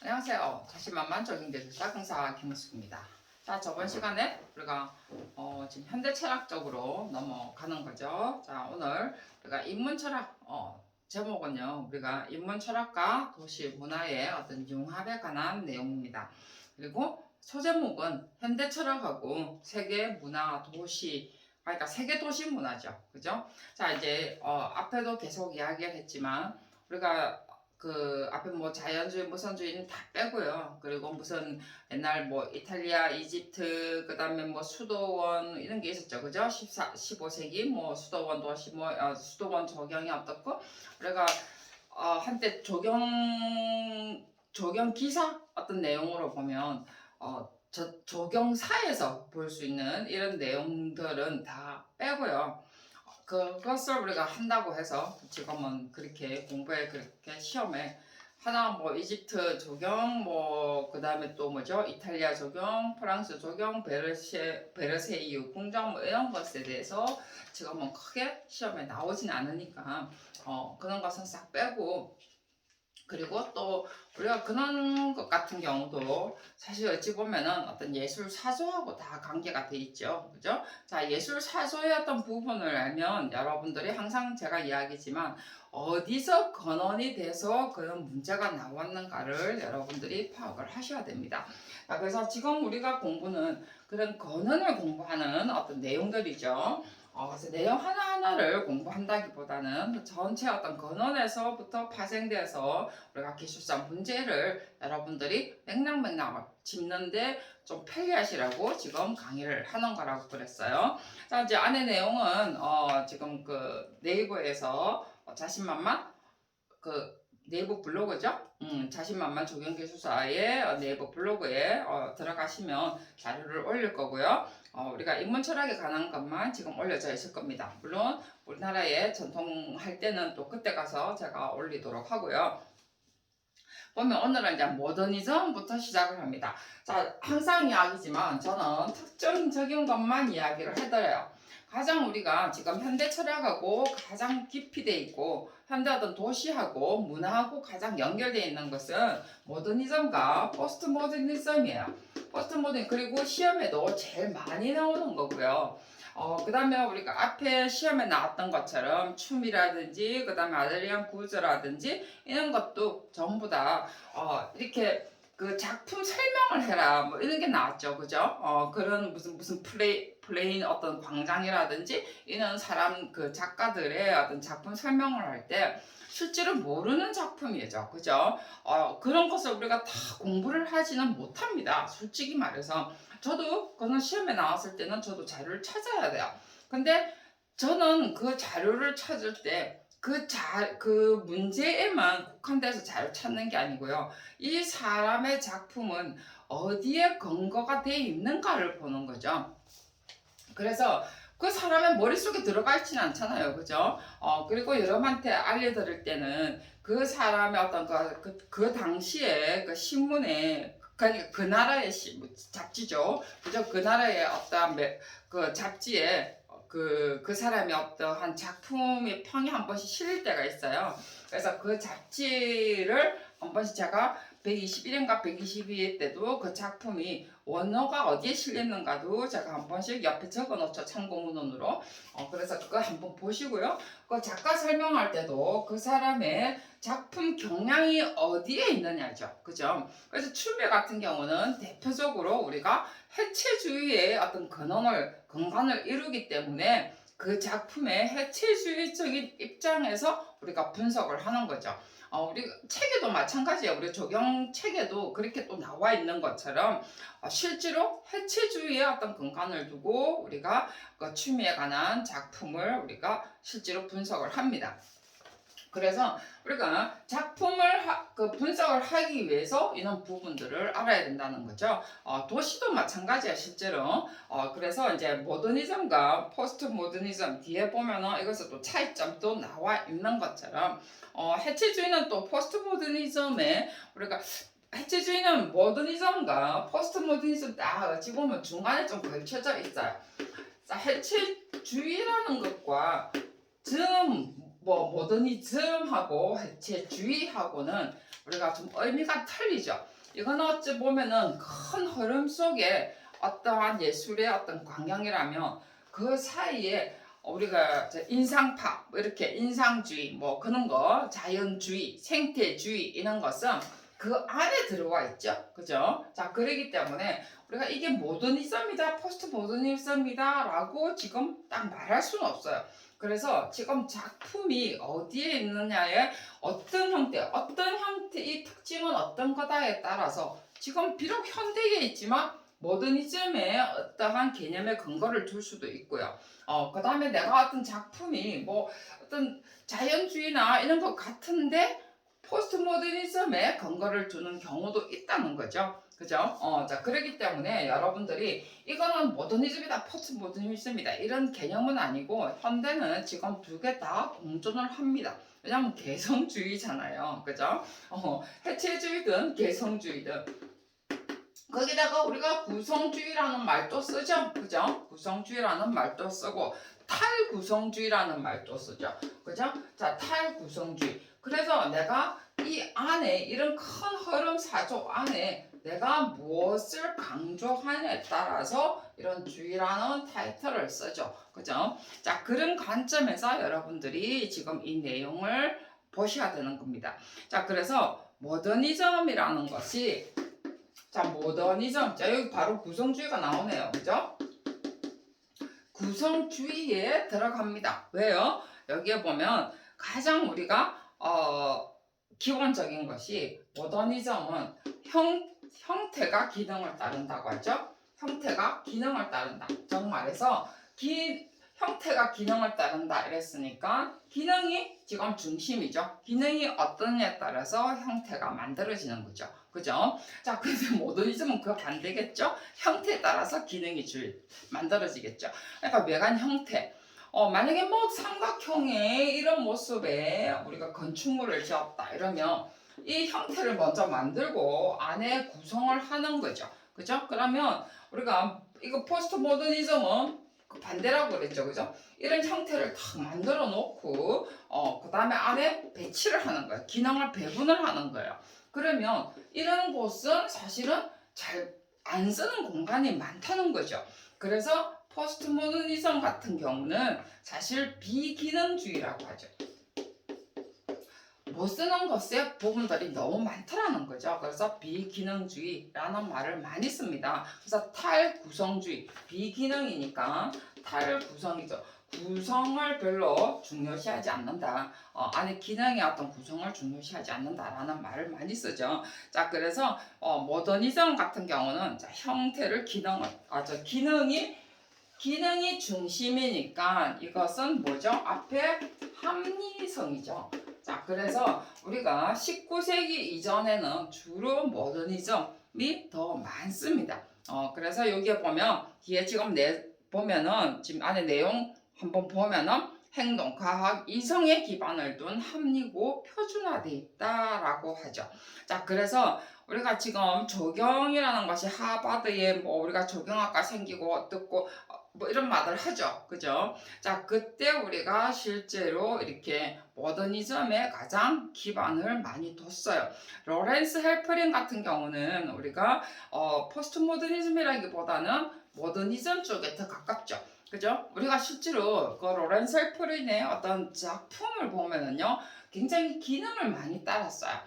안녕하세요. 자신만만 적용대조사 강사 김숙입니다. 자, 저번 시간에 우리가 지금 현대 철학적으로 넘어가는 거죠. 자, 오늘 우리가 인문 철학 제목은요. 우리가 인문 철학과 도시 문화의 어떤 융합에 관한 내용입니다. 그리고 소제목은 현대 철학하고 세계 문화 도시 그러니까 세계 도시 문화죠. 그죠? 자, 이제 앞에도 계속 이야기를 했지만 우리가 그 앞에 뭐 자연주의 무선주의는 다 빼고요. 그리고 무슨 옛날 뭐 이탈리아, 이집트, 그다음에 뭐 수도원 이런 게 있었죠. 그죠? 15세기 뭐 수도원 도시 뭐 수도원 조경이 어떻고 우리가 한때 조경 기사 어떤 내용으로 보면 조경사에서 볼 수 있는 이런 내용들은 다 빼고요. 그것을 우리가 한다고 해서 지금은 그렇게 공부에 그렇게 시험에 하나 뭐 이집트 조경 뭐 그다음에 또 뭐죠 이탈리아 조경 프랑스 조경 베르세유 궁정 뭐 이런 것에 대해서 지금은 크게 시험에 나오진 않으니까 그런 것은 싹 빼고 그리고 또 우리가 그런 것 같은 경우도 사실 어찌 보면은 어떤 예술 사조하고 다 관계가 돼 있죠. 그죠? 자, 예술 사조의 어떤 부분을 알면 여러분들이 항상 제가 이야기지만 어디서 근원이 돼서 그런 문제가 나왔는가를 여러분들이 파악을 하셔야 됩니다. 자, 그래서 지금 우리가 공부는 그런 근원을 공부하는 어떤 내용들이죠. 그래서 내용 하나하나를 공부한다기보다는 전체 어떤 근원에서부터 파생돼서 우리가 기술상 문제를 여러분들이 맥락맥락 짚는데 좀 편리하시라고 지금 강의를 하는 거라고 그랬어요. 자, 이제 안에 내용은 지금 그 네이버에서 자신만만 그 네이버 블로그죠? 자신만만 적용기술사의 네이버 블로그에 들어가시면 자료를 올릴 거고요. 우리가 인문 철학에 관한 것만 지금 올려져 있을 겁니다. 물론 우리나라에 전통할 때는 또 그때 가서 제가 올리도록 하고요. 보면 오늘은 이제 모더니즘부터 시작을 합니다. 자, 항상 이야기지만 저는 특정적인 것만 이야기를 해드려요. 가장 우리가 지금 현대 철학하고 가장 깊이 돼 있고 현대 어떤 도시하고 문화하고 가장 연결되어 있는 것은 모더니즘과 포스트 모더니즘이에요. 포스트 모더니즘 그리고 시험에도 제일 많이 나오는 거고요. 그 다음에 우리가 앞에 시험에 나왔던 것처럼 춤이라든지, 그 다음에 아들리안 구조라든지, 이런 것도 전부 다, 이렇게 그 작품 설명을 해라, 뭐 이런 게 나왔죠. 그죠? 그런 무슨 플레인 어떤 광장이라든지, 이런 사람, 그 작가들의 어떤 작품 설명을 할 때, 실제로 모르는 작품이죠. 그죠? 그런 것을 우리가 다 공부를 하지는 못합니다. 솔직히 말해서. 저도 그런 시험에 나왔을 때는 저도 자료를 찾아야 돼요. 근데 저는 그 자료를 찾을 때 그 문제에만 국한돼서 자료 찾는 게 아니고요. 이 사람의 작품은 어디에 근거가 돼 있는가를 보는 거죠. 그래서 그 사람의 머릿속에 들어가 있지는 않잖아요. 그죠? 그리고 여러분한테 알려드릴 때는 그 사람의 어떤 그 당시에 그 신문에 그러니까 그 나라의 잡지죠. 그죠? 그 나라의 어떤 그 잡지에 그 사람의 어떠한 작품의 평이 한 번씩 실릴 때가 있어요. 그래서 그 잡지를 한 번씩 제가 121회인가 122회 때도 그 작품이 원어가 어디에 실렸는가도 제가 한 번씩 옆에 적어 놓죠. 참고 문헌으로. 그래서 그거 한번 보시고요. 그 작가 설명할 때도 그 사람의 작품 경향이 어디에 있느냐죠. 그죠? 그래서 추배 같은 경우는 대표적으로 우리가 해체주의의 어떤 근간을 이루기 때문에 그 작품의 해체주의적인 입장에서 우리가 분석을 하는 거죠. 우리 책에도 마찬가지예요. 우리 조경 책에도 그렇게 또 나와 있는 것처럼 실제로 해체주의의 어떤 근간을 두고 우리가 그 취미에 관한 작품을 우리가 실제로 분석을 합니다. 그래서 우리가 작품을 그 분석을 하기 위해서 이런 부분들을 알아야 된다는 거죠. 도시도 마찬가지야 실제로. 그래서 이제 모더니즘과 포스트 모더니즘 뒤에 보면은 이것은 또 차이점도 나와 있는 것처럼 해체주의는 또 포스트 모더니즘에 우리가 해체주의는 모더니즘과 포스트 모더니즘 딱 어찌 보면 중간에 좀 걸쳐져 있어요. 자, 해체주의라는 것과 지금 뭐 모더니즘하고 해체주의하고는 우리가 좀 의미가 틀리죠. 이거는 어찌 보면은 큰 흐름 속에 어떠한 예술의 어떤 광경이라면 그 사이에 우리가 인상파 뭐 이렇게 인상주의 뭐 그런 거 자연주의 생태주의 이런 것은 그 안에 들어와 있죠. 그죠? 자, 그러기 때문에 우리가 이게 모더니즘이다 포스트 모더니즘이다 라고 지금 딱 말할 수는 없어요. 그래서 지금 작품이 어디에 있느냐에 어떤 형태의 특징은 어떤 거다에 따라서 지금 비록 현대에 있지만 모더니즘의 어떠한 개념의 근거를 둘 수도 있고요. 그 다음에 내가 어떤 작품이 뭐 어떤 자연주의나 이런 것 같은데 포스트 모더니즘에 근거를 두는 경우도 있다는 거죠. 그죠? 자, 그렇기 때문에 여러분들이 이거는 모더니즘이다, 포스트 모더니즘이다 이런 개념은 아니고 현대는 지금 두 개 다 공존을 합니다. 왜냐면 개성주의잖아요. 그죠? 해체주의든 개성주의든 거기다가 우리가 구성주의라는 말도 쓰죠. 그죠? 구성주의라는 말도 쓰고 탈구성주의라는 말도 쓰죠. 그죠? 자, 탈구성주의. 그래서 내가 이 안에 이런 큰 흐름 사조 안에 내가 무엇을 강조하냐에 따라서 이런 주의라는 타이틀을 쓰죠. 그죠? 자, 그런 관점에서 여러분들이 지금 이 내용을 보셔야 되는 겁니다. 자, 그래서 모더니즘이라는 것이 자, 모더니즘. 자, 여기 바로 구성주의가 나오네요. 그죠? 구성주의에 들어갑니다. 왜요? 여기에 보면 가장 우리가 기본적인 것이 모더니즘은 형태가 기능을 따른다고 하죠. 형태가 기능을 따른다. 즉 말해서 형태가 기능을 따른다 이랬으니까 기능이 지금 중심이죠. 기능이 어떠냐에 따라서 형태가 만들어지는 거죠. 그죠? 자, 그래서 모더니즘은 그 반대겠죠? 형태에 따라서 기능이 만들어지겠죠. 그러니까 외관 형태. 만약에 뭐 삼각형의 이런 모습에 우리가 건축물을 지었다 이러면 이 형태를 먼저 만들고 안에 구성을 하는 거죠. 그죠? 그러면 우리가 이거 포스트 모더니즘은 그 반대라고 그랬죠. 그죠? 이런 형태를 딱 만들어 놓고 그 다음에 안에 배치를 하는 거예요. 기능을 배분을 하는 거예요. 그러면 이런 곳은 사실은 잘 안 쓰는 공간이 많다는 거죠. 그래서 포스트 모더니즘 같은 경우는 사실 비기능주의라고 하죠. 못 쓰는 것의 부분들이 너무 많더라는 거죠. 그래서 비기능주의라는 말을 많이 씁니다. 그래서 탈구성주의, 비기능이니까 탈구성이죠. 구성을 별로 중요시하지 않는다. 안에 기능의 어떤 구성을 중요시하지 않는다라는 말을 많이 쓰죠. 자, 그래서 모더니즘 같은 경우는 자, 형태를 기능이 중심이니까 이것은 뭐죠? 앞에 합리성이죠. 자, 그래서 우리가 19세기 이전에는 주로 모더니즘이 더 많습니다. 그래서 여기에 보면 뒤에 지금 보면은 지금 안에 내용 한번 보면은 행동, 과학, 이성의 기반을 둔 합리고 표준화되어 있다라고 하죠. 자, 그래서 우리가 지금 조경이라는 것이 하버드에 뭐 우리가 조경학과 생기고 어떻고 뭐 이런 말을 하죠. 그죠? 자, 그때 우리가 실제로 이렇게 모더니즘에 가장 기반을 많이 뒀어요. 로렌스 헬프린 같은 경우는 우리가 포스트 모더니즘이라기보다는 모더니즘 쪽에 더 가깝죠. 그죠? 우리가 실제로 그 로렌스 헬프린의 어떤 작품을 보면은요, 굉장히 기능을 많이 따랐어요.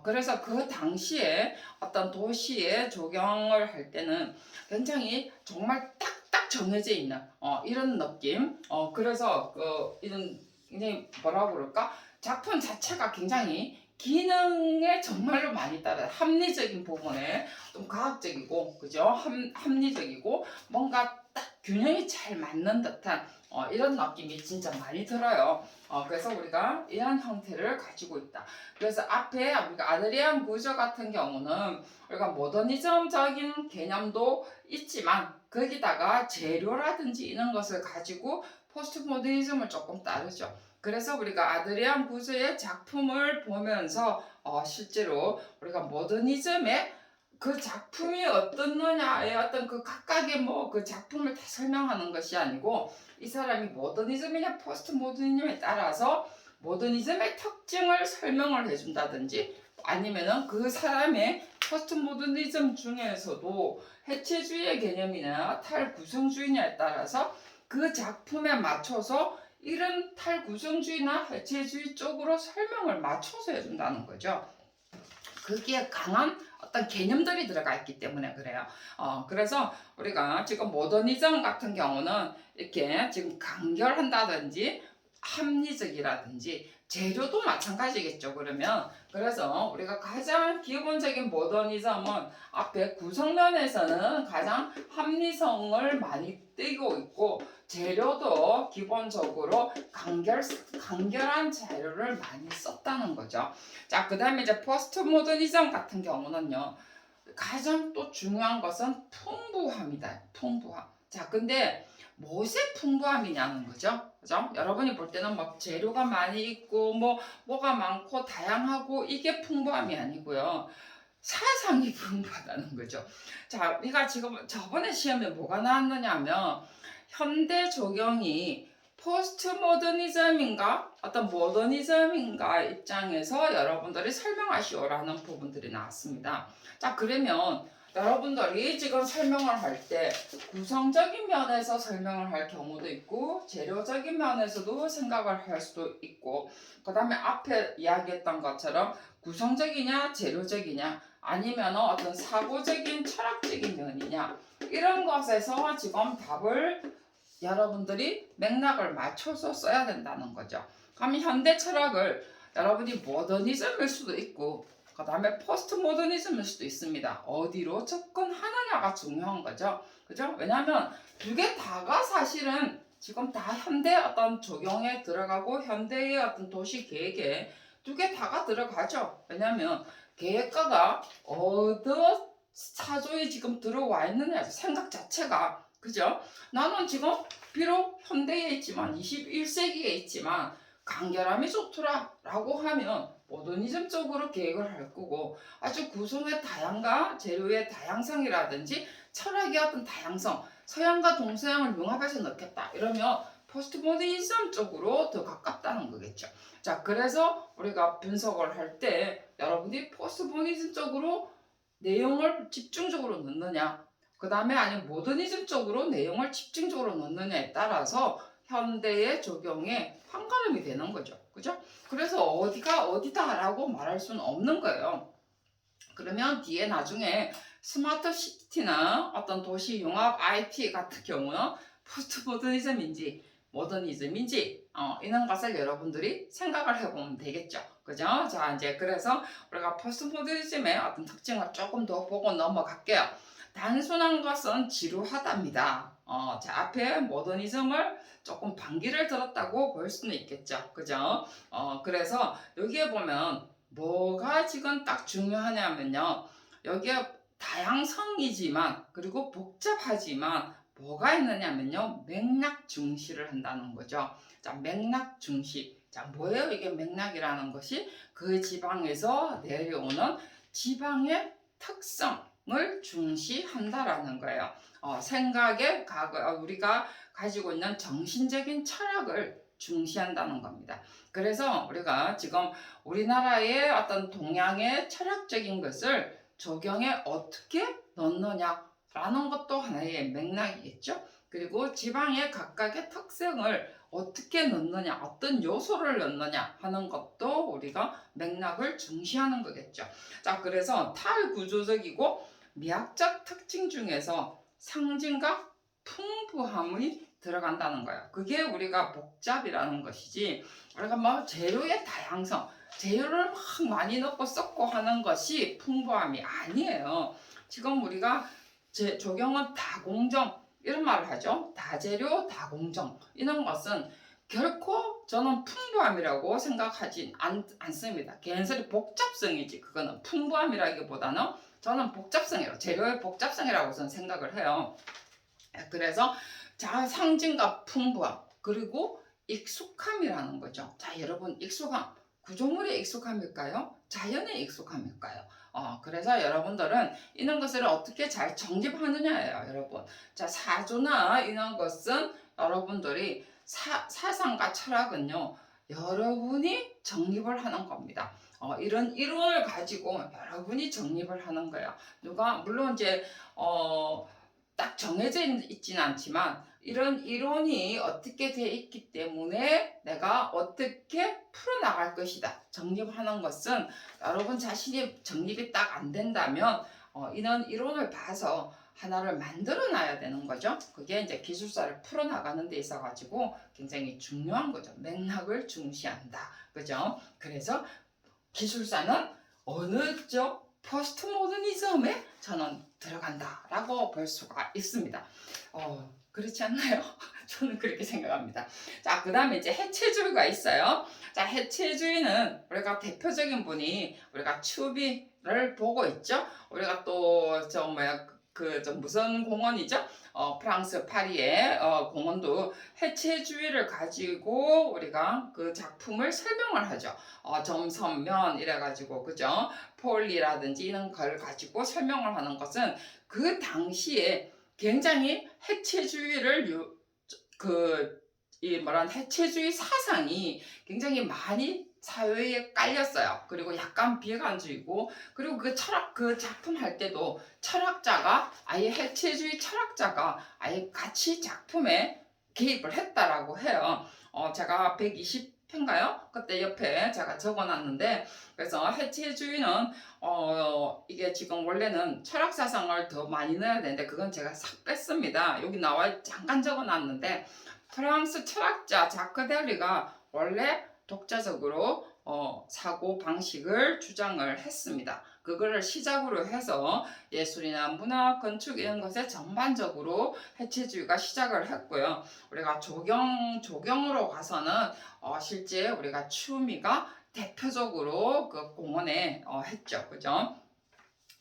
그래서 그 당시에 어떤 도시에 조경을 할 때는 굉장히 정말 딱딱 정해져 있는 이런 느낌. 그래서 이런 굉장히 뭐라고 그럴까? 작품 자체가 굉장히 기능에 정말로 많이 따라 합리적인 부분에 좀 과학적이고 그죠? 합리적이고 뭔가 딱 균형이 잘 맞는 듯한 이런 느낌이 진짜 많이 들어요. 그래서 우리가 이런 형태를 가지고 있다. 그래서 앞에 우리가 아드리안 구조 같은 경우는 우리가 모더니즘적인 개념도 있지만 거기다가 재료라든지 이런 것을 가지고 포스트 모더니즘을 조금 따르죠. 그래서 우리가 아드리안 구조의 작품을 보면서 실제로 우리가 모더니즘의 그 작품이 어떻느냐의 어떤 그 각각의 뭐 그 작품을 다 설명하는 것이 아니고 이 사람이 모더니즘이냐 포스트 모더니즘에 따라서 모더니즘의 특징을 설명을 해준다든지 아니면은 그 사람의 포스트 모더니즘 중에서도 해체주의의 개념이나 탈구성주의냐에 따라서 그 작품에 맞춰서 이런 탈구성주의나 해체주의 쪽으로 설명을 맞춰서 해준다는 거죠. 거기에 강한 어떤 개념들이 들어가 있기 때문에 그래요. 그래서 우리가 지금 모더니즘 같은 경우는 이렇게 지금 간결한다든지 합리적이라든지 재료도 마찬가지겠죠. 그러면 그래서 우리가 가장 기본적인 모더니즘은 앞에 구성면에서는 가장 합리성을 많이 띄고 있고 재료도 기본적으로 간결한 재료를 많이 썼다는 거죠. 자, 그 다음에 이제 포스트 모더니즘 같은 경우는요, 가장 또 중요한 것은 풍부함이다. 풍부함. 자, 근데 무엇의 풍부함이냐는 거죠. 그죠? 여러분이 볼 때는 막 재료가 많이 있고, 뭐가 많고, 다양하고, 이게 풍부함이 아니고요. 사상이 풍부하다는 거죠. 자, 우리가 지금 저번에 시험에 뭐가 나왔느냐 하면, 현대 조경이 포스트 모더니즘인가 어떤 모더니즘인가 입장에서 여러분들이 설명하시오라는 부분들이 나왔습니다. 자, 그러면 여러분들이 지금 설명을 할 때 구성적인 면에서 설명을 할 경우도 있고 재료적인 면에서도 생각을 할 수도 있고 그 다음에 앞에 이야기했던 것처럼 구성적이냐 재료적이냐 아니면 어떤 사고적인 철학적인 면이냐 이런 것에서 지금 답을 여러분들이 맥락을 맞춰서 써야 된다는 거죠. 그럼 현대 철학을 여러분이 모더니즘일 수도 있고 그 다음에 포스트 모더니즘일 수도 있습니다. 어디로 접근하느냐가 중요한 거죠. 그죠? 왜냐하면 두 개 다가 사실은 지금 다 현대 어떤 조경에 들어가고 현대의 어떤 도시 계획에 두 개 다가 들어가죠. 왜냐하면 계획가가 어떤 사조에 지금 들어와 있느냐 생각 자체가 그죠? 나는 지금 비록 현대에 있지만 21세기에 있지만 간결함이 좋더라 라고 하면 모더니즘 쪽으로 계획을 할 거고 아주 구성의 다양과 재료의 다양성이라든지 철학의 어떤 다양성 서양과 동서양을 융합해서 넣겠다 이러면 포스트 모더니즘 쪽으로 더 가깝다는 거겠죠. 자, 그래서 우리가 분석을 할 때 여러분이 포스트 모더니즘 쪽으로 내용을 집중적으로 넣느냐 그 다음에 아니면 모더니즘 쪽으로 내용을 집중적으로 넣느냐에 따라서 현대의 적용에 판가름이 되는 거죠. 그죠? 그래서 어디가 어디다라고 말할 수는 없는 거예요. 그러면 뒤에 나중에 스마트 시티나 어떤 도시 융합 IT 같은 경우는 포스트 모더니즘인지 모더니즘인지 이런 것을 여러분들이 생각을 해보면 되겠죠. 그죠? 자, 이제 그래서 우리가 포스트 모더니즘의 어떤 특징을 조금 더 보고 넘어갈게요. 단순한 것은 지루하답니다. 자, 앞에 모더니즘을 조금 반기를 들었다고 볼 수는 있겠죠. 그죠? 그래서 여기에 보면 뭐가 지금 딱 중요하냐면요. 여기에 다양성이지만 그리고 복잡하지만 뭐가 있느냐면요. 맥락 중시를 한다는 거죠. 자, 맥락 중시. 자, 뭐예요? 이게 맥락이라는 것이 그 지방에서 내려오는 지방의 특성을 중시한다라는 거예요. 생각의 우리가 가지고 있는 정신적인 철학을 중시한다는 겁니다. 그래서 우리가 지금 우리나라의 어떤 동양의 철학적인 것을 조경에 어떻게 넣느냐라는 것도 하나의 맥락이겠죠. 그리고 지방의 각각의 특성을 어떻게 넣느냐, 어떤 요소를 넣느냐 하는 것도 우리가 맥락을 중시하는 거겠죠. 자, 그래서 탈구조적이고 미학적 특징 중에서 상징과 풍부함이 들어간다는 거예요. 그게 우리가 복잡이라는 것이지 우리가 뭐 재료의 다양성, 재료를 막 많이 넣고 섞고 하는 것이 풍부함이 아니에요. 지금 우리가 조경은 다공정 이런 말을 하죠. 다재료, 다공정 이런 것은 결코 저는 풍부함이라고 생각하지 않습니다. 개인설이 복잡성이지 그거는 풍부함이라기보다는 저는 복잡성이라고 재료의 복잡성이라고 저는 생각을 해요. 그래서 자 상징과 풍부함 그리고 익숙함이라는 거죠. 자, 여러분 익숙함 구조물의 익숙함일까요? 자연의 익숙함일까요? 그래서 여러분들은 이런 것을 어떻게 잘 정립하느냐예요, 여러분. 자, 사조나 이런 것은 여러분들이 사상과 철학은요 여러분이 정립을 하는 겁니다. 이런 이론을 가지고 여러분이 정립을 하는 거예요. 누가 물론 이제 딱 정해져 있지는 않지만 이런 이론이 어떻게 돼 있기 때문에 내가 어떻게 풀어나갈 것이다. 정립하는 것은 여러분 자신이 정립이 딱 안 된다면 이런 이론을 봐서 하나를 만들어 놔야 되는 거죠. 그게 이제 기술사를 풀어나가는 데 있어 가지고 굉장히 중요한 거죠. 맥락을 중시한다. 그죠? 그래서 기술사는 어느 쪽 포스트 모더니즘에 저는 들어간다라고 볼 수가 있습니다. 그렇지 않나요? 저는 그렇게 생각합니다. 자, 그 다음에 이제 해체주의가 있어요. 자, 해체주의는 우리가 대표적인 분이 우리가 추비를 보고 있죠. 우리가 또 저 뭐야 무슨 공원이죠? 프랑스 파리의 공원도 해체주의를 가지고 우리가 그 작품을 설명을 하죠. 점선면 이래가지고 그죠? 폴리라든지 이런 걸 가지고 설명을 하는 것은 그 당시에 굉장히 해체주의를 해체주의 사상이 굉장히 많이 사회에 깔렸어요. 그리고 약간 비관주의고, 그리고 그 작품 할 때도 아예 해체주의 철학자가 아예 같이 작품에 개입을 했다라고 해요. 제가 120편가요? 그때 옆에 제가 적어놨는데, 그래서 해체주의는 이게 지금 원래는 철학 사상을 더 많이 넣어야 되는데 그건 제가 싹 뺐습니다. 여기 나와 잠깐 적어놨는데, 프랑스 철학자 자크 데리가 원래 독자적으로 사고 방식을 주장을 했습니다. 그거를 시작으로 해서 예술이나 문화, 건축 이런 것에 전반적으로 해체주의가 시작을 했고요. 우리가 조경으로 가서는 실제 우리가 추미가 대표적으로 그 공헌에 했죠. 그죠?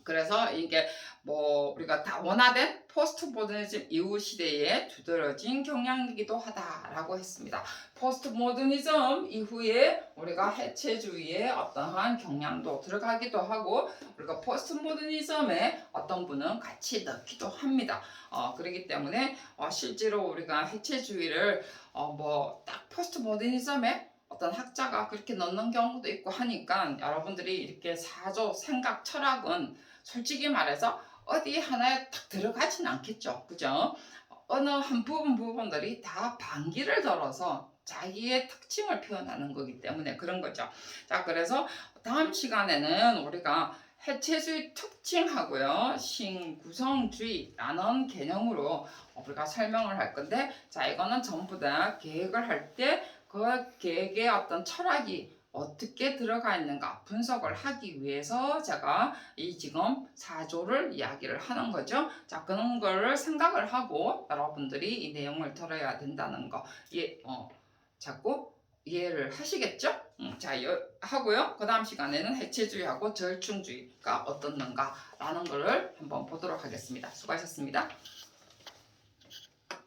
그래서 이게 우리가 다원화된 포스트 모더니즘 이후 시대에 두드러진 경향이기도 하다라고 했습니다. 포스트 모더니즘 이후에 우리가 해체주의의 어떠한 경향도 들어가기도 하고 우리가 포스트 모더니즘에 어떤 분은 같이 넣기도 합니다. 그렇기 때문에 실제로 우리가 해체주의를 딱 포스트 모더니즘에 어떤 학자가 그렇게 넣는 경우도 있고 하니까 여러분들이 이렇게 사조, 생각, 철학은 솔직히 말해서 어디 하나에 딱 들어가진 않겠죠. 그죠? 어느 한 부분들이 다 반기를 들어서 자기의 특징을 표현하는 거기 때문에 그런 거죠. 자, 그래서 다음 시간에는 우리가 해체주의 특징하고요, 신구성주의라는 개념으로 우리가 설명을 할 건데, 자, 이거는 전부 다 계획을 할 때 그 계획의 어떤 철학이 어떻게 들어가 있는가 분석을 하기 위해서 제가 이 지금 4조를 이야기를 하는 거죠. 자, 그런 거를 생각을 하고 여러분들이 이 내용을 들어야 된다는 거 자꾸 이해를 하시겠죠? 자, 하고요. 그 다음 시간에는 해체주의하고 절충주의가 어떻는가라는 거를 한번 보도록 하겠습니다. 수고하셨습니다.